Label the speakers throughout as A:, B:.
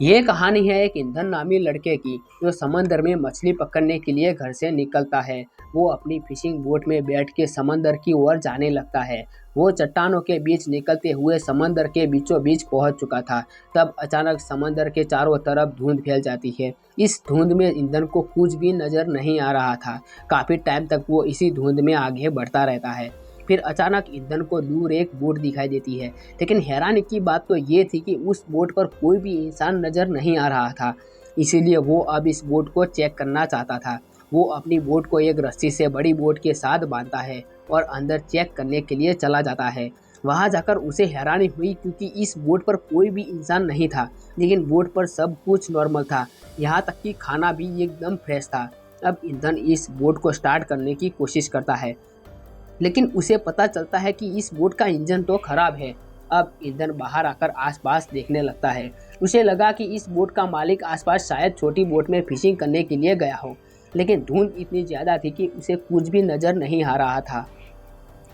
A: ये कहानी है एक ईंधन नामी लड़के की जो समंदर में मछली पकड़ने के लिए घर से निकलता है। वो अपनी फिशिंग बोट में बैठ के समंदर की ओर जाने लगता है। वो चट्टानों के बीच निकलते हुए समंदर के बीचों बीच पहुंच चुका था। तब अचानक समंदर के चारों तरफ धुंध फैल जाती है। इस धुंध में ईंधन को कुछ भी नजर नहीं आ रहा था। काफी टाइम तक वो इसी धुंध में आगे बढ़ता रहता है। फिर अचानक ईंधन को दूर एक बोट दिखाई देती है। लेकिन हैरानी की बात तो ये थी कि उस बोट पर कोई भी इंसान नजर नहीं आ रहा था। इसीलिए वो अब इस बोट को चेक करना चाहता था। वो अपनी बोट को एक रस्सी से बड़ी बोट के साथ बांधता है और अंदर चेक करने के लिए चला जाता है। वहां जाकर उसे हैरानी हुई क्योंकि इस बोट पर कोई भी इंसान नहीं था। लेकिन बोट पर सब कुछ नॉर्मल था, यहाँ तक कि खाना भी एकदम फ्रेश था। अब ईंधन इस बोट को स्टार्ट करने की कोशिश करता है, लेकिन उसे पता चलता है कि इस बोट का इंजन तो खराब है। अब ईंधन बाहर आकर आसपास देखने लगता है। उसे लगा कि इस बोट का मालिक आसपास शायद छोटी बोट में फिशिंग करने के लिए गया हो, लेकिन धुंध इतनी ज़्यादा थी कि उसे कुछ भी नज़र नहीं आ रहा था।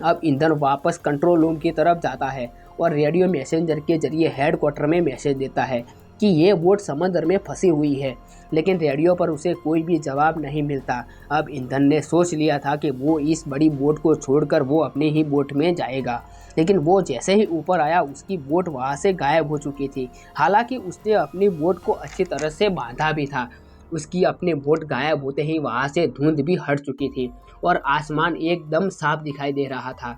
A: अब ईंधन वापस कंट्रोल रूम की तरफ जाता है और रेडियो मैसेंजर के जरिए हेडक्वार्टर में मैसेज देता है कि ये बोट समंदर में फंसी हुई है। लेकिन रेडियो पर उसे कोई भी जवाब नहीं मिलता। अब ईंधन ने सोच लिया था कि वो इस बड़ी बोट को छोड़कर वो अपनी ही बोट में जाएगा। लेकिन वो जैसे ही ऊपर आया उसकी बोट वहाँ से गायब हो चुकी थी। हालांकि उसने अपनी बोट को अच्छी तरह से बांधा भी था। उसकी अपनी बोट गायब होते ही वहाँ से धुंध भी हट चुकी थी और आसमान एकदम साफ दिखाई दे रहा था।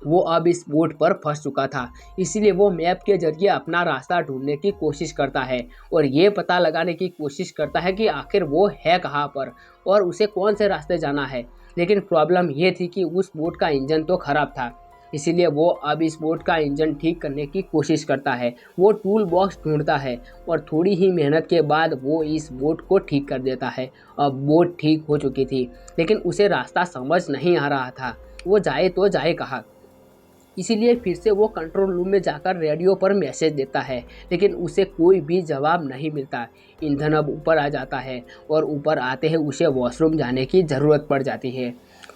A: वो अब इस बोट पर फंस चुका था। इसीलिए वो मैप के जरिए अपना रास्ता ढूंढने की कोशिश करता है और ये पता लगाने की कोशिश करता है कि आखिर वो है कहाँ पर और उसे कौन से रास्ते जाना है। लेकिन प्रॉब्लम ये थी कि उस बोट का इंजन तो खराब था। इसीलिए वो अब इस बोट का इंजन ठीक करने की कोशिश करता है। वो टूल बॉक्स ढूंढता है और थोड़ी ही मेहनत के बाद वो इस बोट को ठीक कर देता है। अब बोट ठीक हो चुकी थी, लेकिन उसे रास्ता समझ नहीं आ रहा था। वो जाए तो जाए कहाँ। इसीलिए फिर से वो कंट्रोल रूम में जाकर रेडियो पर मैसेज देता है, लेकिन उसे कोई भी जवाब नहीं मिलता। ईंधन अब ऊपर आ जाता है और ऊपर आते ही उसे वॉशरूम जाने की ज़रूरत पड़ जाती है।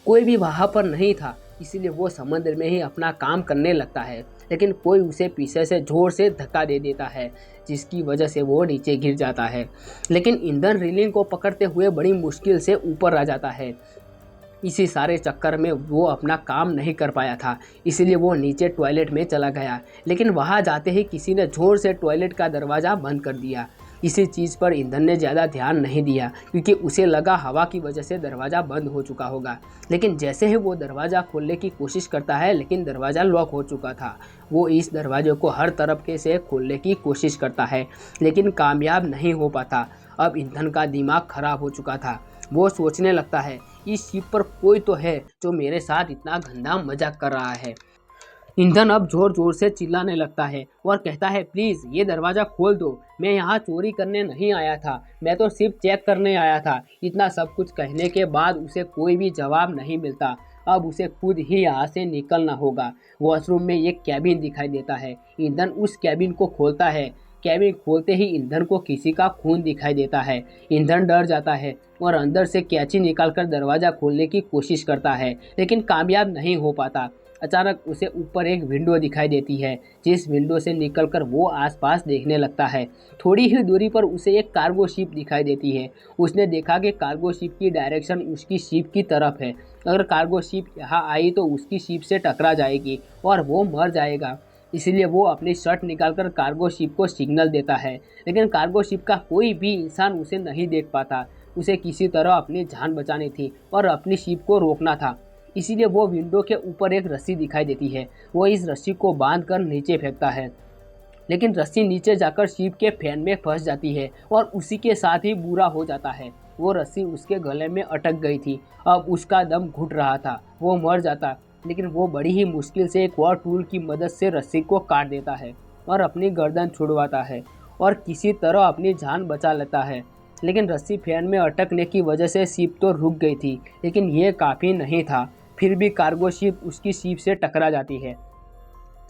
A: कोई भी वहाँ पर नहीं था, इसीलिए वो समुद्र में ही अपना काम करने लगता है। लेकिन कोई उसे पीछे से ज़ोर से धक्का दे देता है, जिसकी वजह से वो नीचे गिर जाता है। लेकिन ईंधन रीलिंग को पकड़ते हुए बड़ी मुश्किल से ऊपर आ जाता है। इसी सारे चक्कर में वो अपना काम नहीं कर पाया था, इसीलिए वो नीचे टॉयलेट में चला गया। लेकिन वहाँ जाते ही किसी ने ज़ोर से टॉयलेट का दरवाज़ा बंद कर दिया। इसी चीज़ पर ईंधन ने ज़्यादा ध्यान नहीं दिया क्योंकि उसे लगा हवा की वजह से दरवाज़ा बंद हो चुका होगा। लेकिन जैसे ही वो दरवाज़ा खोलने की कोशिश करता है, लेकिन दरवाज़ा लॉक हो चुका था। वो इस दरवाजे को हर तरफ के से खोलने की कोशिश करता है, लेकिन कामयाब नहीं हो पाता। अब ईंधन का दिमाग खराब हो चुका था। वो सोचने लगता है इस शिप पर कोई तो है जो मेरे साथ इतना गंदा मजाक कर रहा है। ईंधन अब जोर जोर से चिल्लाने लगता है और कहता है प्लीज़ ये दरवाज़ा खोल दो, मैं यहाँ चोरी करने नहीं आया था, मैं तो सिर्फ चेक करने आया था। इतना सब कुछ कहने के बाद उसे कोई भी जवाब नहीं मिलता। अब उसे खुद ही यहाँ से निकलना होगा। वॉशरूम में एक कैबिन दिखाई देता है। ईंधन उस कैबिन को खोलता है। कैबिन खोलते ही ईंधन को किसी का खून दिखाई देता है। ईंधन डर जाता है और अंदर से कैंची निकालकर दरवाज़ा खोलने की कोशिश करता है, लेकिन कामयाब नहीं हो पाता। अचानक उसे ऊपर एक विंडो दिखाई देती है, जिस विंडो से निकलकर वो आसपास देखने लगता है। थोड़ी ही दूरी पर उसे एक कार्गो शिप दिखाई देती है। उसने देखा कि कार्गो शिप की डायरेक्शन उसकी शिप की तरफ है। अगर कार्गो शिप यहाँ आई तो उसकी शिप से टकरा जाएगी और वो मर जाएगा। इसलिए वो अपनी शर्ट निकालकर कार्गो शिप को सिग्नल देता है, लेकिन कार्गो शिप का कोई भी इंसान उसे नहीं देख पाता। उसे किसी तरह अपनी जान बचानी थी और अपनी शिप को रोकना था। इसीलिए वो विंडो के ऊपर एक रस्सी दिखाई देती है। वो इस रस्सी को बांधकर नीचे फेंकता है, लेकिन रस्सी नीचे जाकर शिप के फैन में फंस जाती है और उसी के साथ ही बुरा हो जाता है। वो रस्सी उसके गले में अटक गई थी। अब उसका दम घुट रहा था, वो मर जाता। लेकिन वो बड़ी ही मुश्किल से एक और टूल की मदद से रस्सी को काट देता है और अपनी गर्दन छुड़वाता है और किसी तरह अपनी जान बचा लेता है। लेकिन रस्सी फैन में अटकने की वजह से शिप तो रुक गई थी, लेकिन ये काफ़ी नहीं था। फिर भी कार्गो शिप उसकी शिप से टकरा जाती है,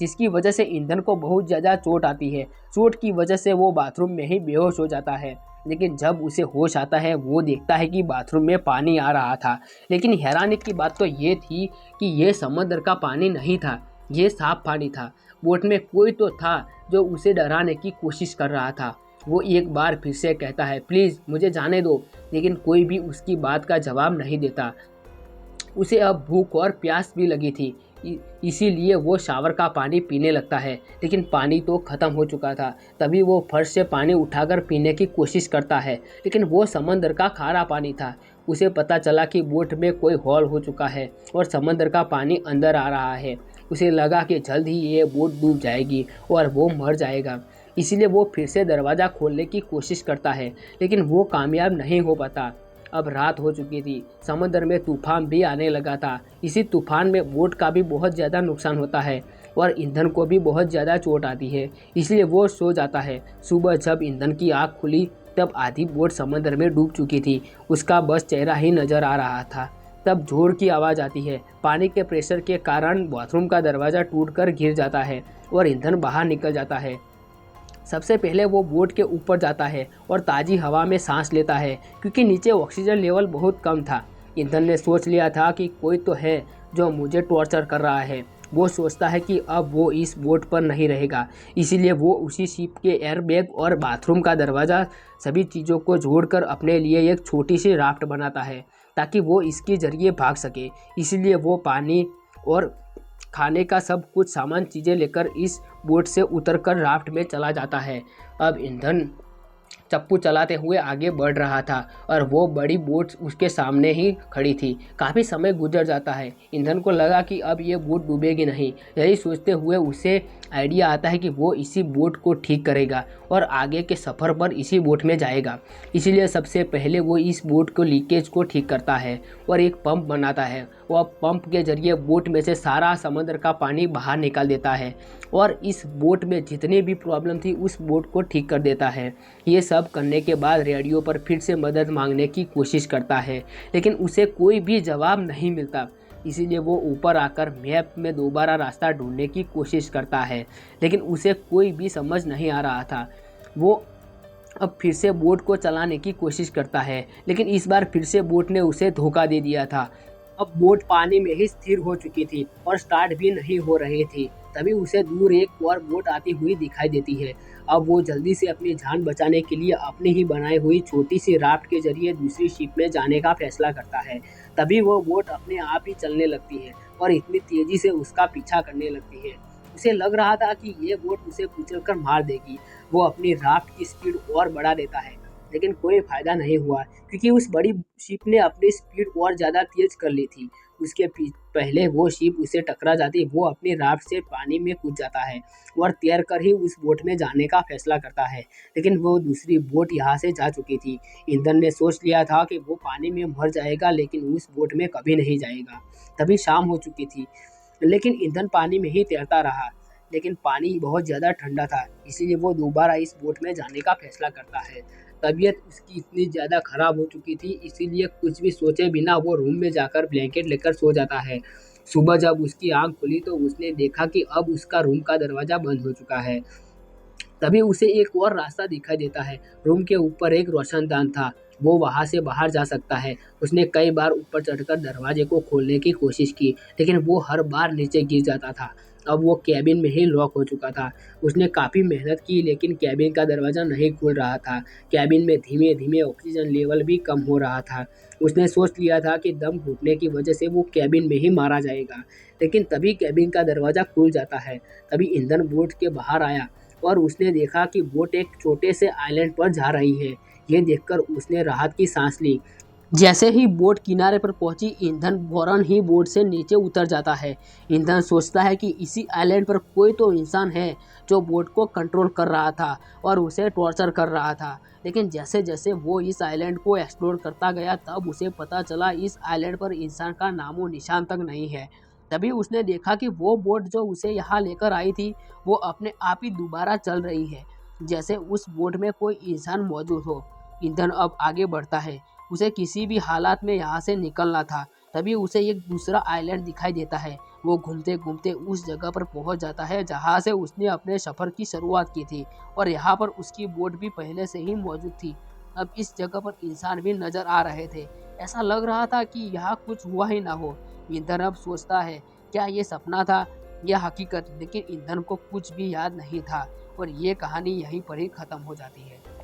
A: जिसकी वजह से ईंधन को बहुत ज़्यादा चोट आती है। चोट की वजह से वो बाथरूम में ही बेहोश हो जाता है। लेकिन जब उसे होश आता है वो देखता है कि बाथरूम में पानी आ रहा था। लेकिन हैरानी की बात तो ये थी कि ये समुद्र का पानी नहीं था, ये साफ पानी था। बोट में कोई तो था जो उसे डराने की कोशिश कर रहा था। वो एक बार फिर से कहता है, प्लीज़ मुझे जाने दो, लेकिन कोई भी उसकी बात का जवाब नहीं देता। उसे अब भूख और प्यास भी लगी थी, इसीलिए वो शावर का पानी पीने लगता है, लेकिन पानी तो ख़त्म हो चुका था। तभी वो फर्श से पानी उठाकर पीने की कोशिश करता है, लेकिन वो समंदर का खारा पानी था। उसे पता चला कि बोट में कोई हॉल हो चुका है और समंदर का पानी अंदर आ रहा है। उसे लगा कि जल्द ही ये बोट डूब जाएगी और वो मर जाएगा। इसीलिए वो फिर से दरवाज़ा खोलने की कोशिश करता है, लेकिन वो कामयाब नहीं हो पाता। अब रात हो चुकी थी, समंदर में तूफान भी आने लगा था। इसी तूफान में बोट का भी बहुत ज़्यादा नुकसान होता है और ईंधन को भी बहुत ज़्यादा चोट आती है, इसलिए वो सो जाता है। सुबह जब ईंधन की आँख खुली तब आधी बोट समंदर में डूब चुकी थी, उसका बस चेहरा ही नजर आ रहा था। तब जोर की आवाज़ आती है। पानी के प्रेशर के कारण बाथरूम का दरवाज़ा टूटकर गिर जाता है और ईंधन बाहर निकल जाता है। सबसे पहले वो बोट के ऊपर जाता है और ताज़ी हवा में सांस लेता है, क्योंकि नीचे ऑक्सीजन लेवल बहुत कम था। ईंधन ने सोच लिया था कि कोई तो है जो मुझे टॉर्चर कर रहा है। वो सोचता है कि अब वो इस बोट पर नहीं रहेगा, इसीलिए वो उसी शिप के एयरबैग और बाथरूम का दरवाज़ा सभी चीज़ों को जोड़कर अपने लिए एक छोटी सी राफ्ट बनाता है, ताकि वो इसके ज़रिए भाग सके। इसीलिए वो पानी और खाने का सब कुछ सामान चीज़ें लेकर इस बोट से उतरकर राफ्ट में चला जाता है। अब ईंधन चप्पू चलाते हुए आगे बढ़ रहा था और वो बड़ी बोट उसके सामने ही खड़ी थी। काफ़ी समय गुजर जाता है। ईंधन को लगा कि अब ये बोट डूबेगी नहीं। यही सोचते हुए उसे आइडिया आता है कि वो इसी बोट को ठीक करेगा और आगे के सफ़र पर इसी बोट में जाएगा। इसीलिए सबसे पहले वो इस बोट को लीकेज को ठीक करता है और एक पंप बनाता है। वह पंप के जरिए बोट में से सारा समंदर का पानी बाहर निकाल देता है और इस बोट में जितनी भी प्रॉब्लम थी उस बोट को ठीक कर देता है। ये सब करने के बाद रेडियो पर फिर से मदद मांगने की कोशिश करता है, लेकिन उसे कोई भी जवाब नहीं मिलता। इसीलिए वो ऊपर आकर मैप में दोबारा रास्ता ढूंढने की कोशिश करता है, लेकिन उसे कोई भी समझ नहीं आ रहा था। वो अब फिर से बोट को चलाने की कोशिश करता है, लेकिन इस बार फिर से बोट ने उसे धोखा दे दिया था। अब बोट पानी में ही स्थिर हो चुकी थी और स्टार्ट भी नहीं हो रही थी। तभी उसे दूर एक और बोट आती हुई दिखाई देती है। अब वो जल्दी से अपनी जान बचाने के लिए अपनी ही बनाई हुई छोटी सी राफ्ट के जरिए दूसरी शिप में जाने का फैसला करता है। तभी वो बोट अपने आप ही चलने लगती है और इतनी तेजी से उसका पीछा करने लगती है। उसे लग रहा था कि ये बोट उसे कुचलकर मार देगी। वो अपनी राफ्ट की स्पीड और बढ़ा देता है, लेकिन कोई फायदा नहीं हुआ, क्योंकि उस बड़ी शिप ने अपनी स्पीड और ज़्यादा तेज कर ली थी। उसके पहले वो शिप उसे टकरा जाती, वो अपनी राफ्ट से पानी में कूद जाता है और तैर कर ही उस बोट में जाने का फैसला करता है। लेकिन वो दूसरी बोट यहाँ से जा चुकी थी। ईंधन ने सोच लिया था कि वो पानी में मर जाएगा, लेकिन उस बोट में कभी नहीं जाएगा। तभी शाम हो चुकी थी, लेकिन ईंधन पानी में ही तैरता रहा। लेकिन पानी बहुत ज़्यादा ठंडा था, इसीलिए वो दोबारा इस बोट में जाने का फैसला करता है। तबीयत उसकी इतनी ज़्यादा ख़राब हो चुकी थी, इसीलिए कुछ भी सोचे बिना वो रूम में जाकर ब्लैंकेट लेकर सो जाता है। सुबह जब उसकी आँख खुली तो उसने देखा कि अब उसका रूम का दरवाज़ा बंद हो चुका है। तभी उसे एक और रास्ता दिखाई देता है। रूम के ऊपर एक रोशनदान था, वो वहाँ से बाहर जा सकता है। उसने कई बार ऊपर चढ़कर दरवाजे को खोलने की कोशिश की, लेकिन वो हर बार नीचे गिर जाता था। अब वो कैबिन में ही लॉक हो चुका था। उसने काफ़ी मेहनत की, लेकिन कैबिन का दरवाज़ा नहीं खुल रहा था। कैबिन में धीमे धीमे ऑक्सीजन लेवल भी कम हो रहा था। उसने सोच लिया था कि दम घुटने की वजह से वो कैबिन में ही मारा जाएगा, लेकिन तभी कैबिन का दरवाज़ा खुल जाता है। तभी ईंधन बोट के बाहर आया और उसने देखा कि बोट एक छोटे से आइलैंड पर जा रही है। ये देखकर उसने राहत की सांस ली। जैसे ही बोट किनारे पर पहुंची, ईंधन फौरन ही बोट से नीचे उतर जाता है। ईंधन सोचता है कि इसी आइलैंड पर कोई तो इंसान है जो बोट को कंट्रोल कर रहा था और उसे टॉर्चर कर रहा था। लेकिन जैसे जैसे वो इस आइलैंड को एक्सप्लोर करता गया, तब उसे पता चला इस आइलैंड पर इंसान का नामो निशान तक नहीं है। तभी उसने देखा कि वो बोट जो उसे यहाँ लेकर आई थी, वो अपने आप ही दोबारा चल रही है, जैसे उस बोट में कोई इंसान मौजूद हो। ईंधन अब आगे बढ़ता है। उसे किसी भी हालात में यहाँ से निकलना था। तभी उसे एक दूसरा आइलैंड दिखाई देता है। वो घूमते घूमते उस जगह पर पहुँच जाता है जहाँ से उसने अपने सफ़र की शुरुआत की थी, और यहाँ पर उसकी बोट भी पहले से ही मौजूद थी। अब इस जगह पर इंसान भी नजर आ रहे थे। ऐसा लग रहा था कि यहाँ कुछ हुआ ही ना हो। ईंधन अब सोचता है, क्या ये सपना था या हकीकत? लेकिन ईंधन को कुछ भी याद नहीं था। और ये कहानी यहीं पर ही ख़त्म हो जाती है।